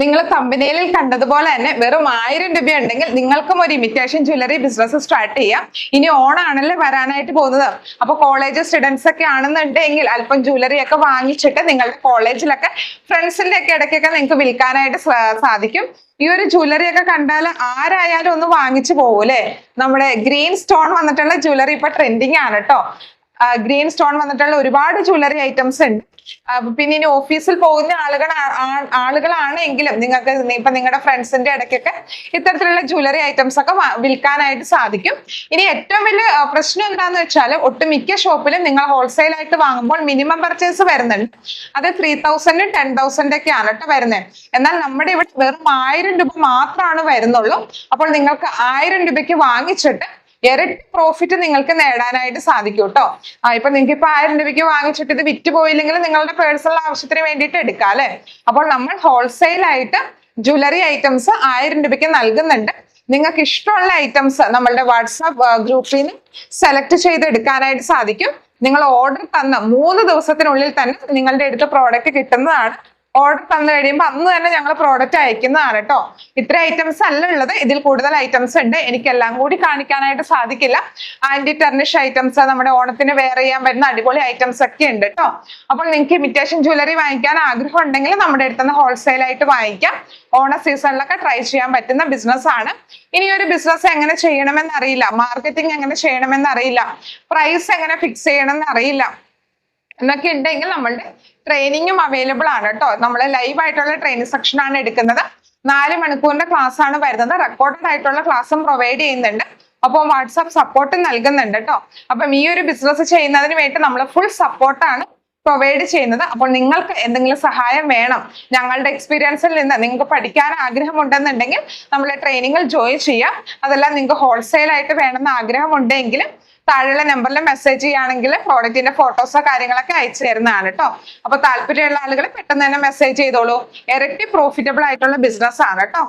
നിങ്ങൾ തമ്പനയിലിൽ കണ്ടതുപോലെ തന്നെ വെറും 1000 രൂപ ഉണ്ടെങ്കിൽ നിങ്ങൾക്കും ഒരു ഇമിറ്റേഷൻ ജ്വല്ലറി ബിസിനസ് സ്റ്റാർട്ട് ചെയ്യാം. ഇനി ഓണാണല്ലേ വരാനായിട്ട് പോകുന്നത്. അപ്പൊ കോളേജ് സ്റ്റുഡൻസ് ഒക്കെ ആണെന്നുണ്ടെങ്കിൽ അല്പം ജ്വല്ലറി ഒക്കെ വാങ്ങിച്ചിട്ട് നിങ്ങളുടെ കോളേജിലൊക്കെ ഫ്രണ്ട്സിന്റെ ഒക്കെ ഇടയ്ക്കൊക്കെ നിങ്ങൾക്ക് വിൽക്കാനായിട്ട് സാധിക്കും. ഈ ഒരു ജ്വല്ലറി ഒക്കെ കണ്ടാൽ ആരായാലും ഒന്ന് വാങ്ങിച്ചു പോകൂലേ. നമ്മുടെ ഗ്രീൻ സ്റ്റോൺ വന്നിട്ടുള്ള ജ്വല്ലറി ഇപ്പൊ ട്രെൻഡിങ് ആണ് കേട്ടോ. ഗ്രീൻ സ്റ്റോൺ വന്നിട്ടുള്ള ഒരുപാട് ജ്വല്ലറി ഐറ്റംസ് ഉണ്ട്. പിന്നെ ഇനി ഓഫീസിൽ പോകുന്ന ആളുകളാണെങ്കിലും നിങ്ങൾക്ക് ഇപ്പൊ നിങ്ങളുടെ ഫ്രണ്ട്സിന്റെ ഇടയ്ക്കൊക്കെ ഇത്തരത്തിലുള്ള ജ്വല്ലറി ഐറ്റംസ് ഒക്കെ വിൽക്കാനായിട്ട് സാധിക്കും. ഇനി ഏറ്റവും വലിയ പ്രശ്നം എന്താന്ന് വെച്ചാൽ ഒട്ടുമിക്ക ഷോപ്പിലും നിങ്ങൾ ഹോൾസെയിൽ ആയിട്ട് വാങ്ങുമ്പോൾ മിനിമം പർച്ചേസ് വരുന്നുണ്ട്. അത് 3000 10,000 ഒക്കെയാണ് കേട്ടോ വരുന്നത്. എന്നാൽ നമ്മുടെ ഇവിടെ വെറും 1000 രൂപ മാത്രമാണ് വരുന്നുള്ളൂ. അപ്പോൾ നിങ്ങൾക്ക് 1000 രൂപയ്ക്ക് വാങ്ങിച്ചിട്ട് ഇരട്ടി പ്രോഫിറ്റ് നിങ്ങൾക്ക് നേടാനായിട്ട് സാധിക്കും കേട്ടോ. ഇപ്പൊ നിങ്ങൾക്ക് ഇപ്പൊ 1000 രൂപയ്ക്ക് വാങ്ങിച്ചിട്ട് ഇത് വിറ്റ് പോയില്ലെങ്കിൽ നിങ്ങളുടെ പേഴ്സണൽ ആവശ്യത്തിന് വേണ്ടിയിട്ട് എടുക്കാം അല്ലെ. അപ്പോൾ നമ്മൾ ഹോൾസെയിൽ ആയിട്ട് ജ്വല്ലറി ഐറ്റംസ് 1000 രൂപയ്ക്ക് നൽകുന്നുണ്ട്. നിങ്ങൾക്ക് ഇഷ്ടമുള്ള ഐറ്റംസ് നമ്മളുടെ വാട്സാപ്പ് ഗ്രൂപ്പിൽ നിന്ന് സെലക്ട് ചെയ്ത് എടുക്കാനായിട്ട് സാധിക്കും. നിങ്ങൾ ഓർഡർ തന്ന 3 ദിവസത്തിനുള്ളിൽ തന്നെ നിങ്ങളുടെ അടുത്ത പ്രോഡക്റ്റ് കിട്ടുന്നതാണ്. ഓർഡർ തന്നു കഴിയുമ്പോൾ അന്ന് തന്നെ ഞങ്ങൾ പ്രോഡക്റ്റ് അയക്കുന്നതാണ് കേട്ടോ. ഇത്ര ഐറ്റംസ് അല്ല ഉള്ളത്, ഇതിൽ കൂടുതൽ ഐറ്റംസ് ഉണ്ട്. എനിക്ക് എല്ലാം കൂടി കാണിക്കാനായിട്ട് സാധിക്കില്ല. ആന്റി ടെർണിഷ് ഐറ്റംസ്, നമ്മുടെ ഓണത്തിന് വെയർ ചെയ്യാൻ പറ്റുന്ന അടിപൊളി ഐറ്റംസ് ഒക്കെ ഉണ്ട് കേട്ടോ. അപ്പോൾ നിങ്ങൾക്ക് ഇമിറ്റേഷൻ ജ്വല്ലറി വാങ്ങിക്കാൻ ആഗ്രഹം ഉണ്ടെങ്കിൽ നമ്മുടെ അടുത്ത് നിന്ന് ഹോൾസെയിൽ ആയിട്ട് വാങ്ങിക്കാം. ഓണ സീസണിലൊക്കെ ട്രൈ ചെയ്യാൻ പറ്റുന്ന ബിസിനസ് ആണ്. ഇനി ഒരു ബിസിനസ് എങ്ങനെ ചെയ്യണമെന്ന് അറിയില്ല, മാർക്കറ്റിംഗ് എങ്ങനെ ചെയ്യണമെന്ന് അറിയില്ല, പ്രൈസ് എങ്ങനെ ഫിക്സ് ചെയ്യണമെന്ന് അറിയില്ല എന്നൊക്കെ ഉണ്ടെങ്കിൽ നമ്മളുടെ ട്രെയിനിങ്ങും അവൈലബിൾ ആണ് കേട്ടോ. നമ്മൾ ലൈവ് ആയിട്ടുള്ള ട്രെയിനിങ് സെക്ഷൻ ആണ് എടുക്കുന്നത്. 4 മണിക്കൂറിന്റെ ക്ലാസ് ആണ് വരുന്നത്. റെക്കോർഡഡ് ആയിട്ടുള്ള ക്ലാസ്സും പ്രൊവൈഡ് ചെയ്യുന്നുണ്ട്. അപ്പോൾ വാട്സാപ്പ് സപ്പോർട്ട് നൽകുന്നുണ്ട് കേട്ടോ. അപ്പം ഈ ഒരു ബിസിനസ് ചെയ്യുന്നതിന് വേണ്ടി നമ്മൾ ഫുൾ സപ്പോർട്ടാണ് പ്രൊവൈഡ് ചെയ്യുന്നത്. അപ്പോൾ നിങ്ങൾക്ക് എന്തെങ്കിലും സഹായം വേണം, ഞങ്ങളുടെ എക്സ്പീരിയൻസിൽ നിന്ന് നിങ്ങൾക്ക് പഠിക്കാൻ ആഗ്രഹമുണ്ടെന്നുണ്ടെങ്കിൽ നമ്മളെ ട്രെയിനിങ്ങിൽ ജോയിൻ ചെയ്യാം. അതെല്ലാം നിങ്ങൾക്ക് ഹോൾസെയിൽ ആയിട്ട് വേണമെന്ന് ആഗ്രഹമുണ്ടെങ്കിൽ താഴെയുള്ള നമ്പറിൽ മെസ്സേജ് ചെയ്യുകയാണെങ്കിൽ പ്രോഡക്റ്റിന്റെ ഫോട്ടോസോ കാര്യങ്ങളൊക്കെ അയച്ചു തരുന്നതാണ് കേട്ടോ. അപ്പൊ താല്പര്യമുള്ള ആളുകൾ പെട്ടെന്ന് തന്നെ മെസ്സേജ് ചെയ്തോളൂ. ഇരട്ടി പ്രോഫിറ്റബിൾ ആയിട്ടുള്ള ബിസിനസ് ആണ് കേട്ടോ.